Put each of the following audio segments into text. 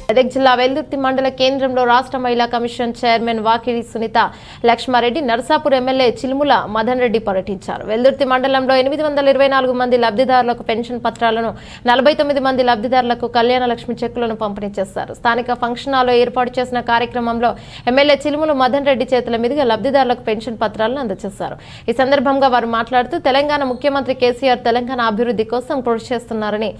మెదక్ జిల్లా వెల్దుర్తి మండల కేంద్రంలో రాష్ట్ర మహిళా commission chairman Vakiti Sunitha Laxmareddy, Narsapur MLA Chilumula Madan Reddy పర్యటించారు. వెల్దుర్తి మండలంలో 824 మంది లబ్ధిదారులకు పెన్షన్ పత్రాలను, 49 మంది లబ్ధిదారులకు కళ్యాణ లక్ష్మి చెక్కులను పంపిణీ చేశారు. స్థానిక ఫంక్షన్ హాల్లో ఏర్పాటు చేసిన కార్యక్రమంలో ఎమ్మెల్యే చిలుముల మదన్ రెడ్డి చేతుల మీదుగా లబ్ధిదారులకు పెన్షన్ పత్రాలను అందజేశారు. ఈ సందర్భంగా వారు మాట్లాడుతూ తెలంగాణ ముఖ్యమంత్రి కేసీఆర్ తెలంగాణ అభివృద్ధి కోసం కృషి చేస్తున్నారని,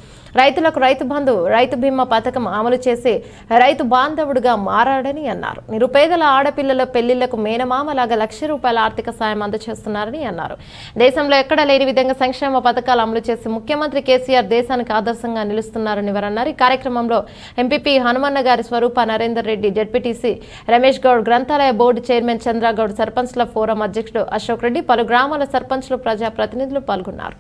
రైతులకు రైతు బంధు, రైతు బీమా పథకం అమలు చేసి రైతు బాంధవుడిగా మారాడని అన్నారు. నిరుపేదల ఆడపిల్లల పెళ్లిళ్లకు మేనమామలాగా ₹1,00,000 ఆర్థిక సాయం అందజేస్తున్నారని అన్నారు. దేశంలో ఎక్కడా లేని విధంగా సంక్షేమ పథకాలు అమలు చేసి ముఖ్యమంత్రి కేసీఆర్ దేశానికి ఆదర్శంగా నిలుస్తున్నారని వారన్నారు. ఈ కార్యక్రమంలో ఎంపీపీ హనుమన్న గారి స్వరూప నరేందర్ రెడ్డి, జెడ్పీటీసీ రమేష్ గౌడ్, గ్రంథాలయ బోర్డు చైర్మన్ చంద్రగౌడ్, సర్పంచ్ల ఫోరం అధ్యక్షుడు అశోక్ రెడ్డి, పలు గ్రామాల సర్పంచ్లు, ప్రజాప్రతినిధులు పాల్గొన్నారు.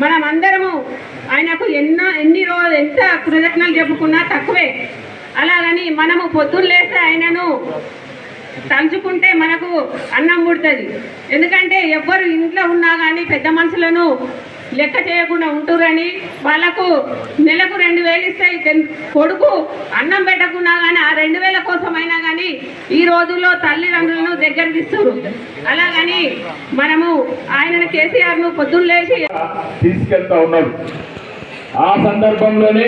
మనమందరము ఆయనకు ఎన్ని రోజులు ఎంత కృతజ్ఞతలు చెప్పుకున్నా తక్కువే. అలాగని మనము పొద్దున్న లేస్తే ఆయనను తలుచుకుంటే మనకు అన్నం పుడుతుంది. ఎందుకంటే ఎవ్వరు ఇంట్లో ఉన్నా కానీ పెద్ద మనుషులను లెక్క చేయకుండా ఉంటురని, వాళ్ళకు నెలకు 2,000 ఇస్తాయి. కొడుకు అన్నం పెట్టకున్నా కానీ ఆ 2,000 కోసమైనా కానీ ఈ రోజుల్లో తల్లిదండ్రులను దగ్గర తీస్తారు. అలాగని మనము ఆయనను కేసీఆర్ను పొద్దున్న లేచి తీసుకెళ్తా ఉన్నాడు. ఆ సందర్భంలోనే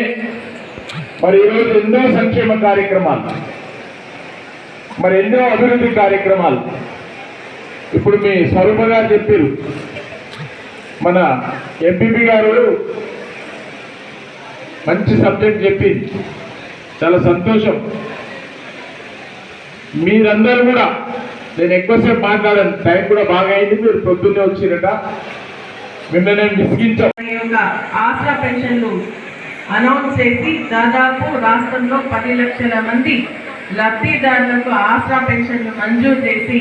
మరి ఈరోజు ఎన్నో సంక్షేమ కార్యక్రమాలు, మరి ఎన్నో అభివృద్ధి కార్యక్రమాలు ఇప్పుడు మీ స్వరూప గారు చెప్పారు. మన ఎంపీపీ గారు మంచి సబ్జెక్ట్ చెప్పింది, చాలా సంతోషం. మీరందరూ కూడా, నేను ఎక్కువసేపు మాట్లాడాను, టైం కూడా బాగా అయింది, మీరు పొద్దున్నే వచ్చిరట, మిమ్మల్ని నేను విసిగించాను. ఆసరా పెన్షన్లు అనౌన్స్ చేసి దాదాపు రాష్ట్రంలో 10 లక్షల మంది లబ్ధిదారులకు ఆసరా పెన్షన్లు మంజూరు చేసి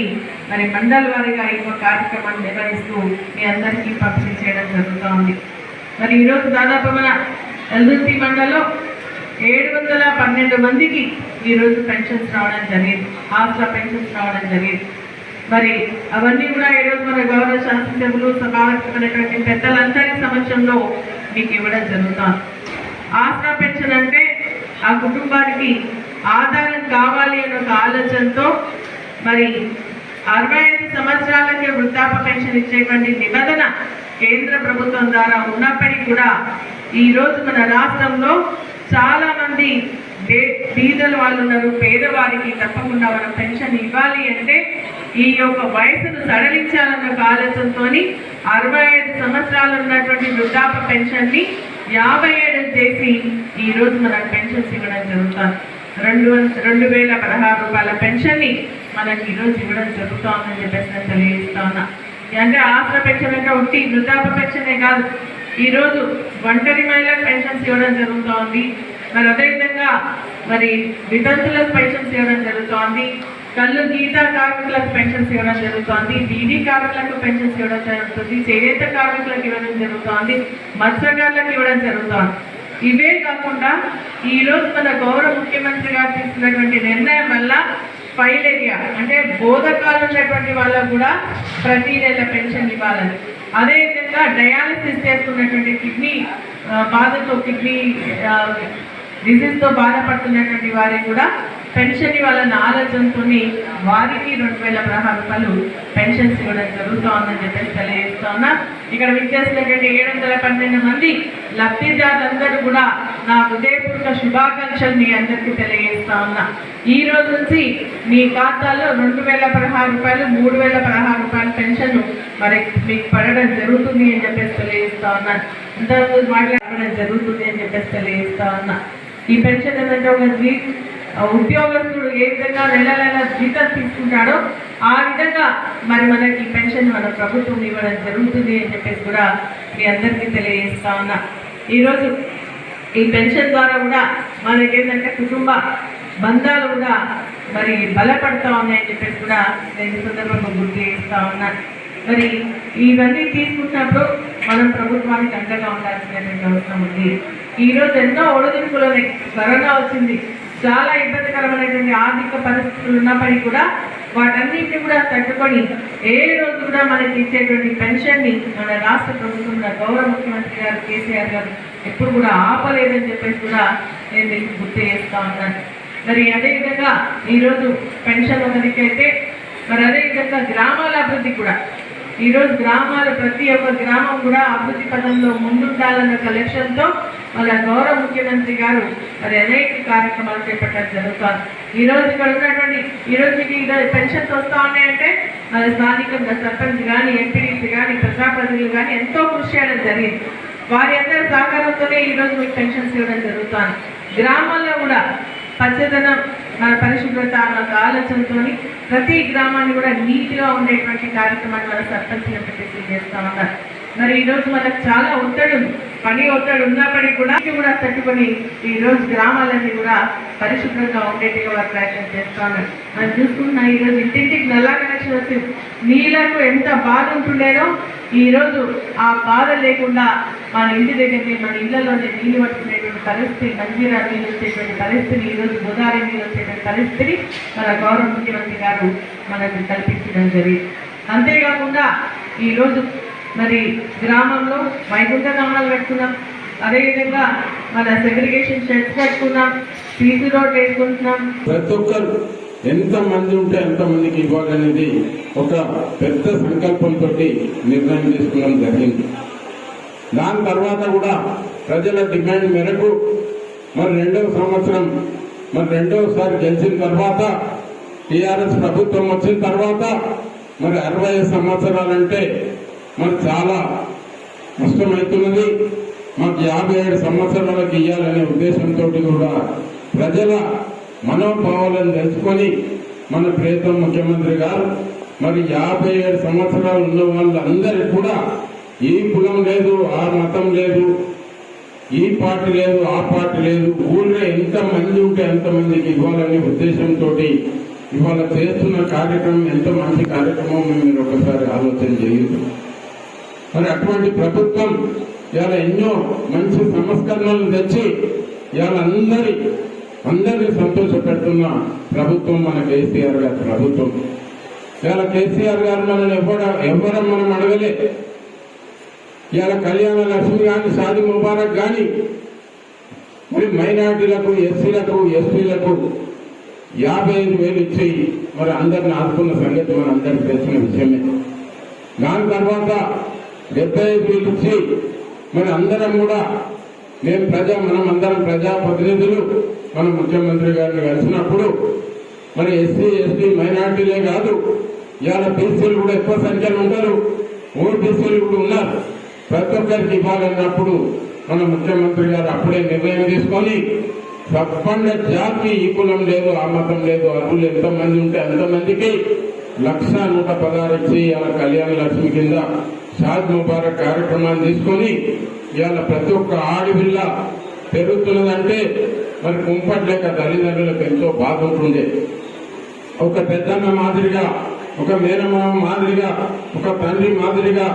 మరి మండల వారీగా ఈ కార్యక్రమాన్ని నిర్వహిస్తూ మీ అందరికీ పంపిణీ చేయడం జరుగుతూ ఉంది. మరి ఈరోజు దాదాపు మన వెల్దుర్తి మండలంలో 712 మందికి ఈరోజు పెన్షన్స్ రావడం జరిగింది, ఆసరా పెన్షన్స్ రావడం జరిగింది. మరి అవన్నీ కూడా ఈరోజు మన గౌరవ శాసనసభ్యులు, సభాపతిమైనటువంటి పెద్దలందరి సమక్షంలో మీకు ఇవ్వడం జరుగుతుంది. ఆసరా పెన్షన్ అంటే ఆ కుటుంబానికి ఆధారం కావాలి అనే ఒక ఆలోచనతో మరి 65 సంవత్సరాలకే వృద్ధాప్య పెన్షన్ ఇచ్చేటువంటి నిబంధన కేంద్ర ప్రభుత్వం ద్వారా ఉన్నప్పటికీ కూడా ఈరోజు మన రాష్ట్రంలో చాలా మంది బీదల వాళ్ళు ఉన్నారు. పేదవారికి తప్పకుండా మనం పెన్షన్ ఇవ్వాలి అంటే ఈ యొక్క వయసును సడలించాలన్న ఒక ఆలోచనతో 65 సంవత్సరాలు ఉన్నటువంటి వృద్ధాప్య పెన్షన్ని 57 చేసి ఈరోజు మనకు పెన్షన్స్ ఇవ్వడం జరుగుతుంది. ₹2,016 పెన్షన్ని మనకి ఈరోజు ఇవ్వడం జరుగుతుందని చెప్పేసి నేను తెలియజేస్తా ఉన్నా. అంటే ఆసరా పెన్షన్ అంటే ఒకటి వృద్ధాప్య పెన్షనే కాదు, ఈరోజు ఒంటరి మహిళలకు పెన్షన్స్ ఇవ్వడం జరుగుతోంది. మరి అదేవిధంగా మరి వితంతులకు పెన్షన్స్ ఇవ్వడం జరుగుతోంది, కళ్ళు గీత కార్మికులకు పెన్షన్స్ ఇవ్వడం జరుగుతోంది, బీడీ కార్మికులకు పెన్షన్స్ ఇవ్వడం జరుగుతుంది, చేనేత కార్మికులకు ఇవ్వడం జరుగుతోంది, మత్స్యకారులకు ఇవ్వడం జరుగుతోంది. ఇవే కాకుండా ఈరోజు మన గౌరవ ముఖ్యమంత్రి గారు తీసుకున్నటువంటి నిర్ణయం వల్ల ఫైలేరియా అంటే బోధకాలు ఉన్నటువంటి వాళ్ళకు కూడా ప్రతి నెల పెన్షన్ ఇవ్వాలని, అదేవిధంగా డయాలసిస్ చేసుకున్నటువంటి కిడ్నీ డిసీజ్తో బాధపడుతున్నటువంటి వారికి కూడా పెన్షన్ ఇవ్వాలన్న ఆలోచనతో వారికి ₹2,016 పెన్షన్స్ ఇవ్వడం జరుగుతోందని చెప్పేసి తెలియజేస్తా ఉన్నా. ఇక్కడ విచ్చేసినటువంటి 712 మంది లబ్ధిదారులందరూ కూడా నా హృదయపూర్వక శుభాకాంక్షలు మీ అందరికీ తెలియజేస్తా ఉన్నా. ఈ రోజు నుంచి మీ ఖాతాల్లో ₹2,016, ₹3,016 పెన్షన్ మరి మీకు పడడం జరుగుతుంది అని చెప్పేసి తెలియజేస్తా ఉన్నాను. ఇంతకుముందు మాట్లాడడం జరుగుతుంది అని చెప్పేసి తెలియజేస్తా ఉన్నా. ఈ పెన్షన్ ఏంటంటే ఒక ఉద్యోగస్తుడు ఏ విధంగా నెల జీతం తీసుకుంటాడో ఆ విధంగా మరి మనకి పెన్షన్ మన ప్రభుత్వం ఇవ్వడం జరుగుతుంది అని చెప్పేసి కూడా మీ అందరికీ తెలియజేస్తా ఉన్నా. ఈరోజు ఈ పెన్షన్ ద్వారా కూడా మనకేంటంటే కుటుంబ బంధాలు కూడా మరి బలపడతా ఉన్నాయని చెప్పేసి కూడా నేను ఈ సందర్భంగా గుర్తు చేస్తా ఉన్నా. మరి ఇవన్నీ తీసుకున్నప్పుడు మనం ప్రభుత్వానికి అండగా ఉండాల్సినటువంటి అవసరం ఉంది. ఈ రోజు ఎన్నో ఒడిదుడుకులని కరోనా వచ్చింది, చాలా ఇబ్బందికరమైనటువంటి ఆర్థిక పరిస్థితులు ఉన్నప్పటికీ కూడా వాటన్నింటినీ కూడా తట్టుకొని ఏ రోజు కూడా మనకి ఇచ్చేటువంటి పెన్షన్ని మన రాష్ట్ర ప్రభుత్వం గౌరవ ముఖ్యమంత్రి గారు కేసీఆర్ గారు ఎప్పుడు కూడా ఆపలేదని చెప్పేసి కూడా నేను మీకు గుర్తు చేస్తా ఉన్నాను. మరి అదేవిధంగా ఈరోజు పెన్షన్ ఒకరికైతే మరి అదేవిధంగా గ్రామాల అభివృద్ధి కూడా ఈరోజు గ్రామాలు ప్రతి ఒక్క గ్రామం కూడా అభివృద్ధి పదంలో ముందుండాలన్న లక్ష్యంతో మన గౌరవ ముఖ్యమంత్రి గారు మరి అనేక కార్యక్రమాలు చేపట్టడం జరుగుతుంది. ఈరోజు ఇక్కడ ఉన్నటువంటి ఈరోజు మీకు పెన్షన్స్ వస్తూ ఉన్నాయంటే మన స్థానికంగా సర్పంచ్ కానీ ఎంపీడీసీ కానీ ప్రజాప్రతినిధులు కానీ ఎంతో కృషి చేయడం జరిగింది. వారి అందరి సహకారంతోనే ఈరోజు మీకు పెన్షన్స్ ఇవ్వడం జరుగుతుంది. గ్రామాల్లో కూడా పచ్చదనం మన పరిశుభ్రత అన్న ఆలోచనతో ప్రతి గ్రామాన్ని కూడా నీట్గా ఉండేటువంటి కార్యక్రమాన్ని మన సర్పంచ్లు ఎంపీటీసీ చేస్తూ ఉన్నారు. మరి ఈరోజు మనకు చాలా ఒత్తిడి పని ఒత్తిడి ఉన్నప్పటికీ కూడా తట్టుకొని ఈరోజు గ్రామాలన్నీ కూడా పరిశుభ్రంగా ఉండేట్టుగా వారు ప్రయత్నం చేస్తూ ఉన్నారు. మనం చూసుకున్న ఈరోజు ఇంటింటికి నల్లా కనెక్షన్ వచ్చి నీళ్లకు ఎంత బాధ ఉంటుండేనో ఈరోజు ఆ బాధ లేకుండా మన ఇంటి దగ్గరనే మన ఇళ్లలోనే నీళ్లు పట్టుకునేటువంటి పరిస్థితి, మంజీరా నీళ్ళు వచ్చేటువంటి పరిస్థితిని, ఈరోజు గోదావరి నీళ్ళు వచ్చేటువంటి పరిస్థితిని మన గౌరవ ముఖ్యమంత్రి గారు మనకు కల్పించడం జరిగింది. అంతేకాకుండా ఈరోజు మరి గ్రామంలో వైకుంఠ గ్రామాలు పెట్టుకున్నాం, అదేవిధంగా మన సెగ్రిగేషన్ షెడ్స్ పెట్టుకున్నాం, పీసీ రోడ్ వేసుకుంటున్నాం. ప్రతి ఒక్కరు ఎంత మంది ఉంటే ఎంతమందికి ఇవ్వాలనేది ఒక పెద్ద సంకల్పంతో నిర్ణయం తీసుకోవడం జరిగింది. దాని తర్వాత కూడా ప్రజల డిమాండ్ మేరకు మరి రెండవసారి గెలిచిన తర్వాత టీఆర్ఎస్ ప్రభుత్వం వచ్చిన తర్వాత మరి 60 సంవత్సరాలంటే మరి చాలా కష్టమవుతున్నది. మాకు 57 సంవత్సరాలకు ఇవ్వాలనే ఉద్దేశంతో కూడా ప్రజల మనోభావాలను తెలుసుకొని మన ప్రియతమ ముఖ్యమంత్రి గారు మరి 57 సంవత్సరాలు ఉన్న వాళ్ళందరికీ కూడా ఈ కులం లేదు, ఆ మతం లేదు, ఈ పార్టీ లేదు, ఆ పార్టీ లేదు, ఊళ్ళో ఎంత మంది ఉంటే ఎంతమందికి ఇవ్వాలనే ఉద్దేశంతో ఇవాళ చేస్తున్న కార్యక్రమం ఎంత మంచి కార్యక్రమం మీరు ఒకసారి ఆలోచన చేయండి. మరి అటువంటి ప్రభుత్వం ఇవాళ ఎన్నో మంచి సంస్కరణలు తెచ్చి ఇవాళ అందరినీ సంతోషపెడుతున్న ప్రభుత్వం మన కేసీఆర్ గారి ప్రభుత్వం. ఇవాళ కేసీఆర్ గారు మనల్ని ఎవరం మనం అడగలే. ఇవాళ కళ్యాణ లక్ష్మి కానీ, షాదీ ముబారక్ కానీ మరి మైనార్టీలకు, ఎస్సీలకు, ఎస్టీలకు 55,000 ఇచ్చి మరి అందరిని ఆదుకున్న సంగతి మన అందరికి తెలిసిన విషయమే. దాని తర్వాత 75,000 ఇచ్చి మరి అందరం కూడా మనం అందరం ప్రజాప్రతినిధులు మన ముఖ్యమంత్రి గారిని కలిసినప్పుడు మరి ఎస్సీ, ఎస్టీ, మైనార్టీలే కాదు ఇవాళ బీసీలు కూడా ఎక్కువ సంఖ్యలో ఉంటారు, ఓబీసీలు కూడా ఉన్నారు. ప్రతి ఒక్కరికి ఇవ్వాలన్నప్పుడు మన ముఖ్యమంత్రి గారు అప్పుడే నిర్ణయం తీసుకొని తప్పకుండా జాతి ఈ కులం లేదు, ఆ మతం లేదు, అర్హులు ఎంతమంది ఉంటే అంతమందికి 1,116 ఇచ్చి ఇవాళ కళ్యాణ లక్ష్మి కింద షాద్ ముబారక్ కార్యక్రమాన్ని తీసుకొని ఇవాళ ప్రతి ఒక్క ఆడపిల్ల పెరుగుతున్నదంటే మరి కుంపట్లేక తల్లిదండ్రులకు ఎంతో బాధ ఉంటుండే. ఒక పెద్దన్న మాదిరిగా, ఒక మేనమామ మాదిరిగా, ఒక తండ్రి మాదిరిగా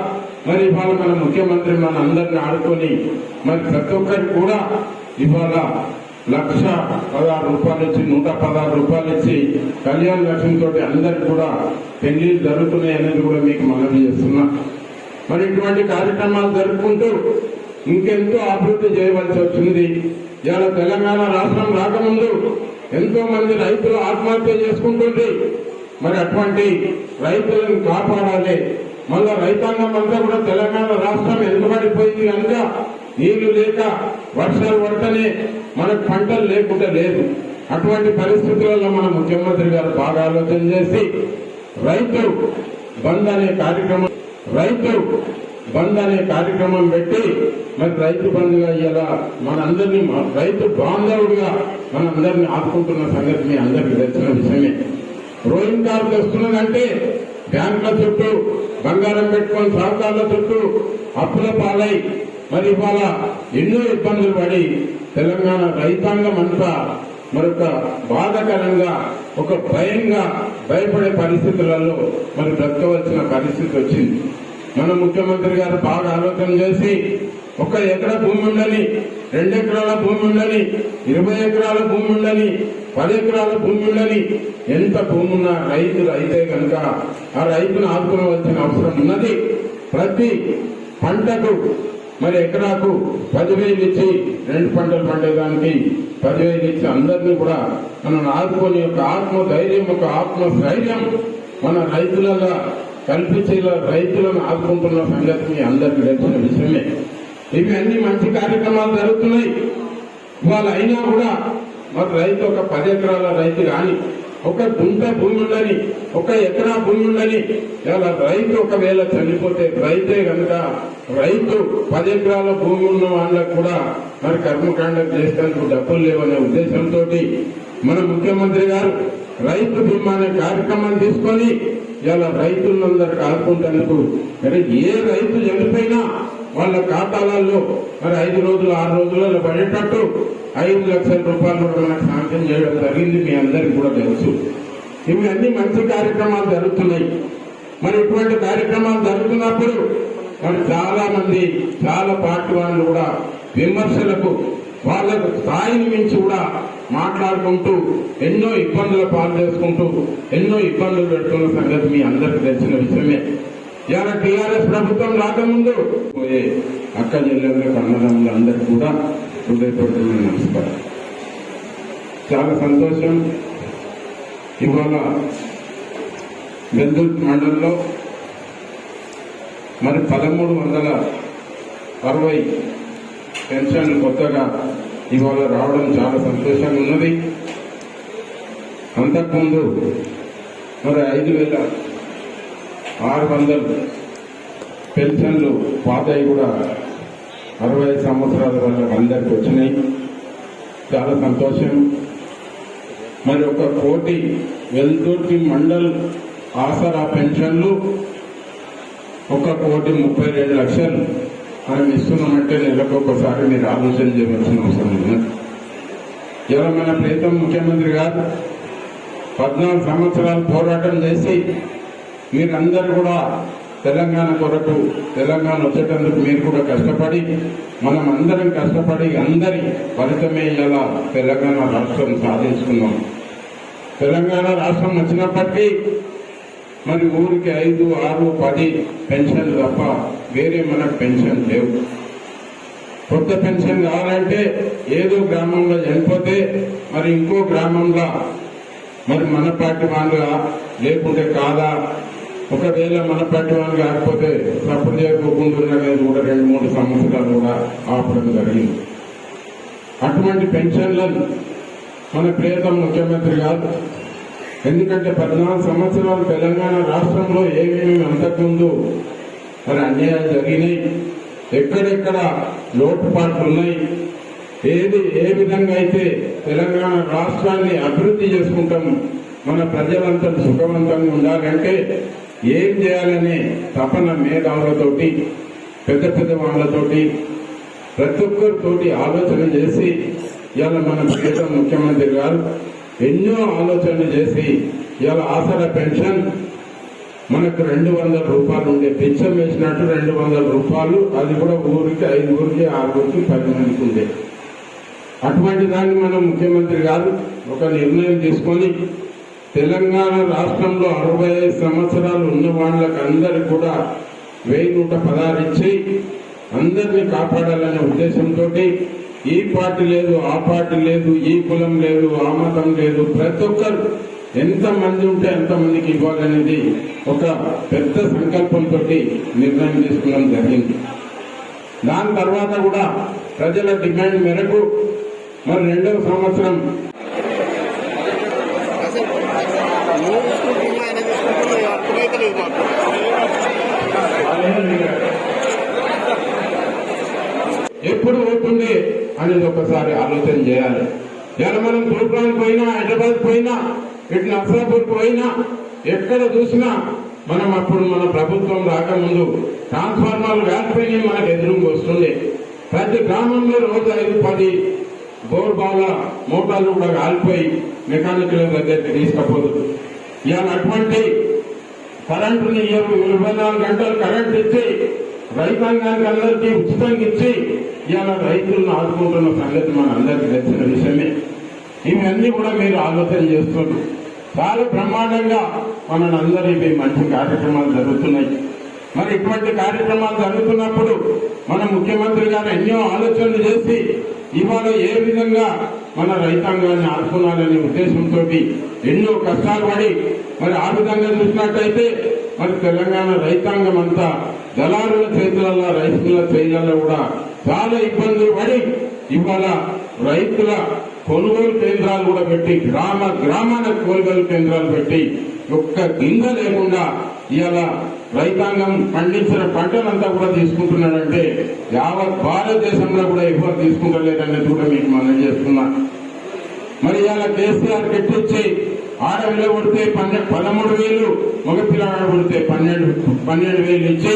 మరి ఇవాళ మన ముఖ్యమంత్రి మన అందరిని ఆడుకొని మరి ప్రతి ఒక్కరికి కూడా ఇవాళ 1,16 రూపాయలు ఇచ్చి 116 రూపాయలు ఇచ్చి కళ్యాణ లక్ష్మితో అందరికి కూడా పెళ్లిళ్ళు జరుగుతున్నాయి అనేది కూడా మీకు మనవి చేస్తున్నా. మరి ఇటువంటి కార్యక్రమాలు జరుపుకుంటూ ఇంకెంతో అభివృద్ధి చేయవలసి వచ్చింది. ఇవాళ తెలంగాణ రాష్ట్రం రాకముందు ఎంతో మంది రైతులు ఆత్మహత్య చేసుకుంటుంది. మరి అటువంటి రైతులను కాపాడాలి. మళ్ళా రైతాంగం అంతా కూడా తెలంగాణ రాష్ట్రం వెనుకబడిపోయింది కనుక నీళ్లు లేక వర్షాలు పడితేనే మనకు పంటలు లేకుండా లేదు. అటువంటి పరిస్థితులలో మన ముఖ్యమంత్రి గారు బాగా ఆలోచన చేసి రైతు బంద్ అనే కార్యక్రమం పెట్టి మరి రైతు బంధుగా ఇలా మనందరినీ రైతు బాంధవుడిగా మనందరినీ ఆదుకుంటున్న సంగతి మీ అందరికీ తెలిసిన విషయమే. రోయింగ్ కార్డు వస్తున్నదంటే బ్యాంకుల చుట్టూ బంగారం పెట్టుకొని సహకారుల చుట్టూ అప్పుల పాలై మరి ఇవాళ ఎన్నో ఇబ్బందులు పడి తెలంగాణ రైతాంగం అంతా మరొక బాధాకరంగా, ఒక భయంగా భయపడే పరిస్థితులలో మరి బ్రతకవలసిన పరిస్థితి వచ్చింది. మన ముఖ్యమంత్రి గారు బాగా ఆలోచన చేసి 1 ఎకరా భూమి ఉండని, 2 ఎకరాల భూమి ఉండని, 20 ఎకరాల భూమి ఉండని, 10 ఎకరాల భూమి ఉండని, ఎంత భూమి ఉన్నా రైతు అయితే కనుక ఆ రైతును ఆదుకోవాల్సిన అవసరం ఉన్నది. ప్రతి పంటకు మరి ఎకరాకు 10,000 ఇచ్చి 2 పంటలు పండేదానికి 10,000 ఇచ్చి అందరినీ కూడా మనం ఆదుకొని ఒక ఆత్మధైర్యం, ఒక ఆత్మస్థైర్యం మన రైతులలో కల్పించే రైతులను ఆదుకుంటున్న సంగతి మీ అందరికీ తెలిసిన విషయమే. ఇవి అన్ని మంచి కార్యక్రమాలు జరుగుతున్నాయి. ఇవాళ అయినా కూడా మరి రైతు ఒక 10 ఎకరాల రైతు కానీ, 1 గుంట భూమి ఉండని, 1 ఎకరా భూమి ఉండని, ఇలా రైతు ఒకవేళ చనిపోతే రైతే కనుక రైతు 10 ఎకరాల భూమి ఉన్న వాళ్ళకు కూడా మరి కర్మకాండం చేసేందుకు డబ్బులు లేవనే ఉద్దేశంతో మన ముఖ్యమంత్రి గారు రైతు బీమా అనే కార్యక్రమాన్ని తీసుకొని ఇలా రైతులందరికీ ఆదుకుంటేందుకు మరి ఏ రైతు చనిపోయినా వాళ్ళ ఖాతాలలో మరి 5 రోజులు 6 రోజులలో పడేటట్టు 5 లక్షల రూపాయలు కూడా మనకు శాంక్షన్ చేయడం జరిగింది. మీ అందరికీ కూడా తెలుసు. ఇవి అన్ని మంచి కార్యక్రమాలు జరుగుతున్నాయి. మరి ఇటువంటి కార్యక్రమాలు జరుగుతున్నప్పుడు మరి చాలా మంది చాలా పార్టీ వాళ్ళు కూడా విమర్శలకు వాళ్ళకు స్థాయిని మించి కూడా మాట్లాడుకుంటూ ఎన్నో ఇబ్బందుల పాలు చేసుకుంటూ ఎన్నో ఇబ్బందులు పెడుతున్న సంగతి మీ అందరికీ తెలిసిన విషయమే. ఇలా టీఆర్ఎస్ ప్రభుత్వం రాకముందు పోయే అక్క చెల్లెళ్ళకు అన్నదమ్ములు అందరికీ కూడా హృదయపూర్వకమైన నమస్కారం. చాలా సంతోషం. ఇవాళ వెల్దుర్తి మండలంలో మరి 1360 పెన్షన్లు కొత్తగా ఇవాళ రావడం చాలా సంతోషంగా ఉన్నది. అంతకుముందు మరి 5,600 పెన్షన్లు పాతవి కూడా 65 సంవత్సరాల వాళ్ళకి అందరికి వచ్చినాయి. చాలా సంతోషం. మరి 1 కోటి వెల్దుర్తి మండల్ ఆసరా పెన్షన్లు 1,32,00,000 మనం ఇస్తున్నామంటే నెలకొకసారి మీరు ఆలోచన చేయవలసిన అవసరం ఉంది. ఇలా మన ప్రీతం ముఖ్యమంత్రి గారు 14 సంవత్సరాలు పోరాటం చేసి మీరందరూ కూడా తెలంగాణ కొరకు తెలంగాణ వచ్చేటందుకు మీరు కూడా కష్టపడి మనం అందరం కష్టపడి అందరి ఫలితమే ఇలా తెలంగాణ రాష్ట్రం సాధించుకున్నాం. తెలంగాణ రాష్ట్రం వచ్చినప్పటికీ మరి ఊరికి 5, 6, 10 పెన్షన్లు తప్ప వేరే మనకు పెన్షన్ లేవు. కొత్త పెన్షన్ కావాలంటే ఏదో గ్రామంలో చనిపోతే మరి ఇంకో గ్రామంలో మరి మన పార్టీ వాళ్ళుగా లేకుంటే కాదా, ఒకవేళ మన పార్టీ వాళ్ళు కాకపోతే సపోర్ట్ చేయకుండా కూడా 2-3 సంవత్సరాలు కూడా ఆపడం జరిగింది. అటువంటి పెన్షన్లను మన ప్రియతమ ముఖ్యమంత్రి గారు ఎందుకంటే 14 సంవత్సరాలు తెలంగాణ రాష్ట్రంలో ఏమేమి అంతకుముందు మరి అన్యాయాలు జరిగినాయి, ఎక్కడెక్కడ లోటుపాట్లు ఉన్నాయి, ఏ విధంగా అయితే తెలంగాణ రాష్ట్రాన్ని అభివృద్ధి చేసుకుంటాం, మన ప్రజలంతా సుఖవంతంగా ఉండాలంటే ఏం చేయాలనే తపన మేధావులతోటి పెద్ద పెద్ద వాళ్ళతోటి ప్రతి ఒక్కరితోటి ఆలోచన చేసి ఇవాళ మన ప్రియతమ ముఖ్యమంత్రి గారు ఎన్నో ఆలోచనలు చేసి ఇవాళ ఆసరా పెన్షన్ మనకు 200 రూపాయలు ఉండే పిచ్చం వేసినట్టు 200 రూపాయలు, అది కూడా ఊరికి 5 ఊరికి 6 ఊరికి 10 మందికి ఉండే. అటువంటి దాన్ని మనం ముఖ్యమంత్రి గారు ఒక నిర్ణయం తీసుకొని తెలంగాణ రాష్ట్రంలో 65 సంవత్సరాలు ఉన్న వాళ్ళకి అందరికి కూడా 1116 ఇచ్చి అందరినీ కాపాడాలనే ఉద్దేశంతో ఈ పార్టీ లేదు, ఆ పార్టీ లేదు, ఈ కులం లేదు, ఆ మతం లేదు, ప్రతి ఒక్కరు ఎంత మంది ఉంటే ఎంతమందికి ఇవ్వాలనేది ఒక పెద్ద సంకల్పంతో నిర్ణయం తీసుకోవడం జరిగింది. దాని తర్వాత కూడా ప్రజల డిమాండ్ మేరకు మరి 2వ సంవత్సరం ఎప్పుడు అవుతుంది అనేది ఒకసారి ఆలోచన చేయాలి. ఇలా మనం తూర్పురానికి పోయినా, హైదరాబాద్ పోయినా, ఇటు నర్సాపూర్ పోయినా, ఎక్కడ చూసినా మనం అప్పుడు మన ప్రభుత్వం రాకముందు ట్రాన్స్ఫార్మర్లు వేకపోయినాయి మనకు ఎదురుగా వస్తుంది. ప్రతి గ్రామంలో రోజు 5-10 బోర్బాల మోటార్లు కూడా కాలిపోయి మెకానికల్ దగ్గరికి తీసుకపోదు. ఇవాళ అటువంటి కరెంటుని 24 గంటలు కరెంట్ ఇచ్చి రైతాంగానికి అందరికీ ఉచితంగా ఇచ్చి ఇలా రైతులను ఆదుకుంటున్న సంగతి మన అందరికీ తెలిసిన విషయమే. ఇవన్నీ కూడా మీరు ఆలోచన చేస్తున్నారు. చాలా బ్రహ్మాండంగా మనందరికీ మంచి కార్యక్రమాలు జరుగుతున్నాయి. మరి ఇటువంటి కార్యక్రమాలు జరుగుతున్నప్పుడు మన ముఖ్యమంత్రి గారు ఎన్నో ఆలోచనలు చేసి ఇవాళ ఏ విధంగా మన రైతాంగాన్ని ఆదుకోవాలనే ఉద్దేశంతో ఎన్నో కష్టాలు పడి మరి ఆ విధంగా చూసినట్టయితే మరి తెలంగాణ రైతాంగం అంతా దళారుల చేతులలో రైతుల చేతులలో కూడా చాలా ఇబ్బందులు పడి ఇవాళ రైతుల కొనుగోలు కేంద్రాలు కూడా పెట్టి గ్రామాల కొనుగోలు కేంద్రాలు పెట్టి ఒక్క గింజ లేకుండా ఇవాళ రైతాంగం పండించిన పంటలంతా కూడా తీసుకుంటున్నాడంటే యావత్ భారతదేశంలో కూడా ఎవరు తీసుకుంటలేదనేది కూడా మీకు మనం చేస్తున్నా. మరి ఇవాళ కేసీఆర్ కెట్టించి ఆడవిలో పడితే 13,000, మగపిల్లవాడు పడితే 12,000 ఇచ్చి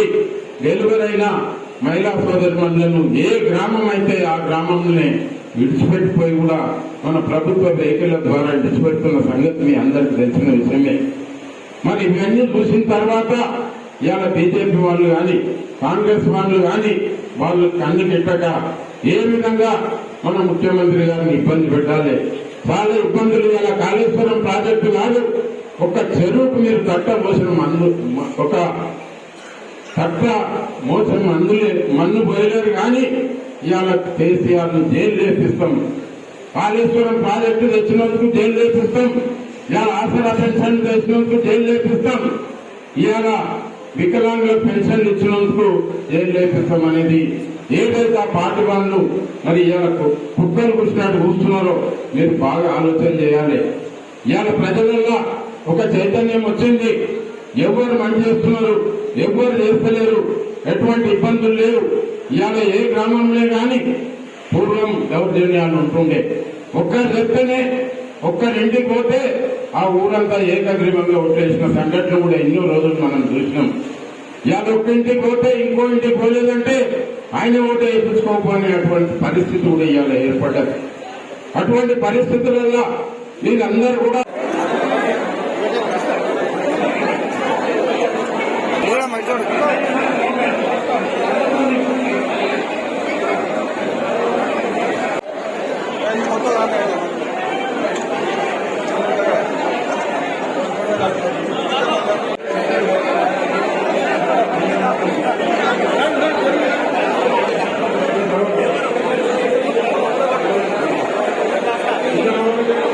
డెలివరైన మహిళా సోదరులను ఏ గ్రామం అయితే ఆ గ్రామంలోనే విడిచిపెట్టిపోయి కూడా మన ప్రభుత్వ వెహికల్ ద్వారా విడిచిపెడుతున్న సంగతి మీ అందరికీ తెలిసిన విషయమే. మరి ఇవన్నీ చూసిన తర్వాత ఇవాళ బీజేపీ వాళ్ళు కానీ కాంగ్రెస్ వాళ్ళు కానీ వాళ్ళు కన్నుకెట్టక ఏ విధంగా మన ముఖ్యమంత్రి గారిని ఇబ్బంది పెట్టాలి. చాలా ఇబ్బందులు. ఇలా కాళేశ్వరం ప్రాజెక్టు కాదు, ఒక చెరువుకు మీరు తట్ట మోసిన మన్ను పోయలేరు కానీ ఇవాళ కేసీఆర్ ను జైలు వేపిస్తాం. కాళేశ్వరం ప్రాజెక్టు తెచ్చినందుకు జైలు వేపిస్తాం. ఇవాళ ఆసరా పెన్షన్ తెచ్చినందుకు జైలు వేపిస్తాం. ఇవాళ వికలాంగుల పెన్షన్లు ఇచ్చినందుకు జైలు వేపిస్తాం అనేది ఏదైతే ఆ పార్టీ వాళ్ళు మరి ఇవాళ కుక్కలు కూర్చున్నట్టు కూర్చున్నారో మీరు బాగా ఆలోచన చేయాలి. ఇవాళ ప్రజలలో ఒక చైతన్యం వచ్చింది. ఎవరు మంచి చేస్తున్నారు, ఎవరు చేస్తలేరు, ఎటువంటి ఇబ్బందులు లేవు. ఇవాళ ఏ గ్రామంలో కానీ పూర్వం దౌర్జన్యాలు ఉంటుండే. ఒక్కరు చెప్తేనే ఒక్కరింటికి పోతే ఆ ఊరంతా ఏకగ్రీవంగా ఓట్లేసిన సంఘటన కూడా ఎన్నో రోజులు మనం చూసినాం. ఇవాళ ఒక్కింటికి పోతే ఇంకో ఇంటికి పోలేదంటే ఆయన ఓటు వేయించుకోకపోయినటువంటి పరిస్థితి కూడా ఇవాళ ఏర్పడ్డది. అటువంటి పరిస్థితులలో మీరందరూ కూడా